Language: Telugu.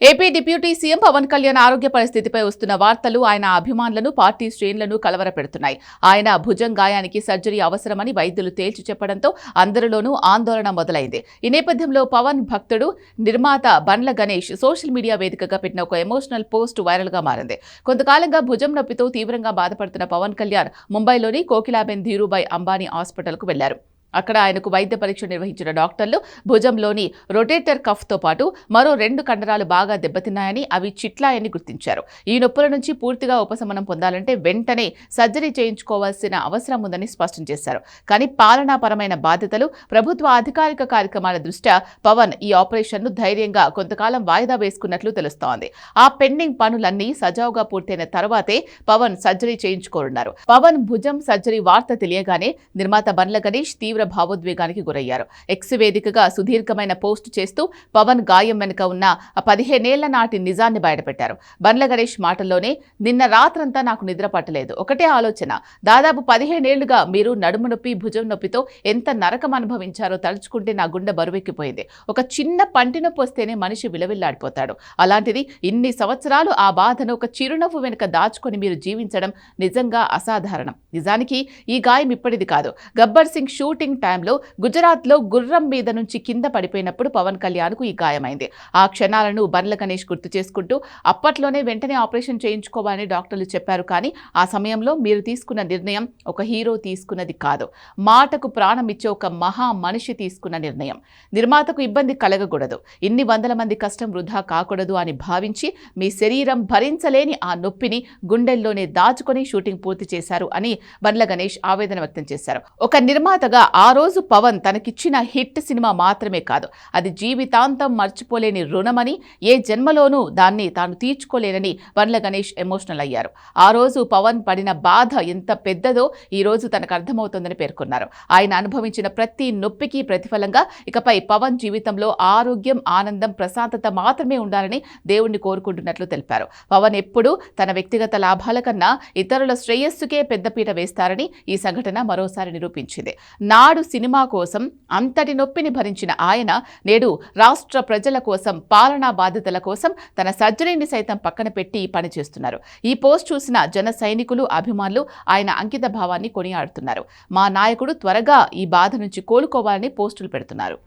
AP deputy CM Pawan Kalyan ఆరోగ్య పరిస్థితిపై వస్తున్న వార్తలు ఆయన అభిమానులను పార్టీ శ్రేణులను కలవరపెడుతున్నాయి. ఆయన భుజం గాయానికి సర్జరీ అవసరమని వైద్యులు తేల్చి చెప్పడంతో అందరిలోనూ ఆందోళన మొదలైంది. ఈ నేపథ్యంలో పవన్ భక్తుడు నిర్మాత బండ్ల గణేష్ సోషల్ మీడియా వేదికగా పెట్టిన ఒక ఎమోషనల్ పోస్ట్ వైరల్ గా మారింది. కొంతకాలంగా భుజం నొప్పితో తీవ్రంగా బాధపడుతున్న పవన్ కళ్యాణ్ ముంబైలోని కోకిలాబెన్ ధీరుభాయ్ అంబానీ హాస్పిటల్కు వెళ్లారు. అక్కడ ఆయనకు వైద్య పరీక్ష నిర్వహించిన డాక్టర్లు భుజంలోని రొటేటర్ కఫ్తో పాటు మరో 2 కండరాలు బాగా దెబ్బతిన్నాయని, అవి చిట్లాయని గుర్తించారు. ఈ నొప్పుల నుంచి పూర్తిగా ఉపశమనం పొందాలంటే వెంటనే సర్జరీ చేయించుకోవాల్సిన అవసరం ఉందని స్పష్టం చేశారు. కానీ పాలనాపరమైన బాధ్యతలు, ప్రభుత్వ అధికారిక కార్యక్రమాల దృష్ట్యా పవన్ ఈ ఆపరేషన్ను ధైర్యంగా కొంతకాలం వాయిదా వేసుకున్నట్లు తెలుస్తోంది. ఆ పెండింగ్ పనులన్నీ సజావుగా పూర్తయిన తర్వాతే పవన్ సర్జరీ చేయించుకోనున్నారు. పవన్ భుజం సర్జరీ వార్త తెలియగానే నిర్మాత బండ్ల గణేష్ తీవ్ర భావోద్వేగానికి గురయ్యారు. ఎక్స్ వేదికగా సుదీర్ఘమైన పోస్టు చేస్తూ పవన్ గాయం వెనుక ఉన్న 15 ఏళ్ల నాటి నిజాన్ని బయటపెట్టారు. బండ్ల గణేష్ మాటల్లోనే, నిన్న రాత్రంతా నాకు నిద్ర పట్టలేదు. ఒకటే ఆలోచన, దాదాపు 15 ఏళ్లుగా మీరు నడుము నొప్పి, భుజం నొప్పితో ఎంత నరకం అనుభవించారో తలుచుకుంటే నా గుండె బరువెక్కిపోయింది. ఒక చిన్న పంటి నొప్పి వస్తేనే మనిషి విలవిల్లాడిపోతాడు. అలాంటిది ఇన్ని సంవత్సరాలు ఆ బాధను ఒక చిరునవ్వు వెనుక దాచుకొని మీరు జీవించడం నిజంగా అసాధారణం. నిజానికి ఈ గాయం ఇప్పటిది కాదు. గబ్బర్ సింగ్ షూటింగ్ టైంలో గుజరాత్లో గుర్రం మీద నుంచి కింద పడిపోయినప్పుడు పవన్ కళ్యాణ్కు ఈ గాయమైంది. ఆ క్షణాలను బండ్ల గణేష్ గుర్తు చేసుకుంటూ, అప్పట్లోనే వెంటనే ఆపరేషన్ చేయించుకోవాలని డాక్టర్లు చెప్పారు. కానీ ఆ సమయంలో మీరు తీసుకున్న నిర్ణయం ఒక హీరో తీసుకున్నది కాదు, మాటకు ప్రాణం ఇచ్చే ఒక మహా మనిషి తీసుకున్న నిర్ణయం. నిర్మాతకు ఇబ్బంది కలగకూడదు, ఇన్ని వందల మంది కష్టం వృధా కాకూడదు అని భావించి మీ శరీరం భరించలేని ఆ నొప్పిని గుండెల్లోనే దాచుకొని షూటింగ్ పూర్తి చేశారు అని బండ్ల గణేష్ ఆవేదన వ్యక్తం చేశారు. ఒక నిర్మాతగా ఆ రోజు పవన్ తనకిచ్చిన హిట్ సినిమా మాత్రమే కాదు, అది జీవితాంతం మర్చిపోలేని రుణమని, ఏ జన్మలోనూ దాన్ని తాను తీర్చుకోలేనని బండ్ల గణేష్ ఎమోషనల్ అయ్యారు. ఆ రోజు పవన్ పడిన బాధ ఎంత పెద్దదో ఈ రోజు తనకు అర్థమవుతోందని పేర్కొన్నారు. ఆయన అనుభవించిన ప్రతి నొప్పికి ప్రతిఫలంగా ఇకపై పవన్ జీవితంలో ఆరోగ్యం, ఆనందం, ప్రశాంతత మాత్రమే ఉండాలని దేవుణ్ణి కోరుకుంటున్నట్లు తెలిపారు. పవన్ ఎప్పుడూ తన వ్యక్తిగత లాభాల కన్నా ఇతరుల శ్రేయస్సుకే పెద్దపీట వేస్తారని ఈ సంఘటన మరోసారి నిరూపించింది. నాడు సినిమా కోసం అంతటి నొప్పిని భరించిన ఆయన నేడు రాష్ట్ర ప్రజల కోసం, పాలనా బాధ్యతల కోసం తన సర్జరీని సైతం పక్కన పెట్టి పనిచేస్తున్నారు. ఈ పోస్ట్ చూసిన జన సైనికులు, అభిమానులు ఆయన అంకిత భావాన్ని కొనియాడుతున్నారు. మా నాయకుడు త్వరగా ఈ బాధ నుంచి కోలుకోవాలని పోస్టులు పెడుతున్నారు.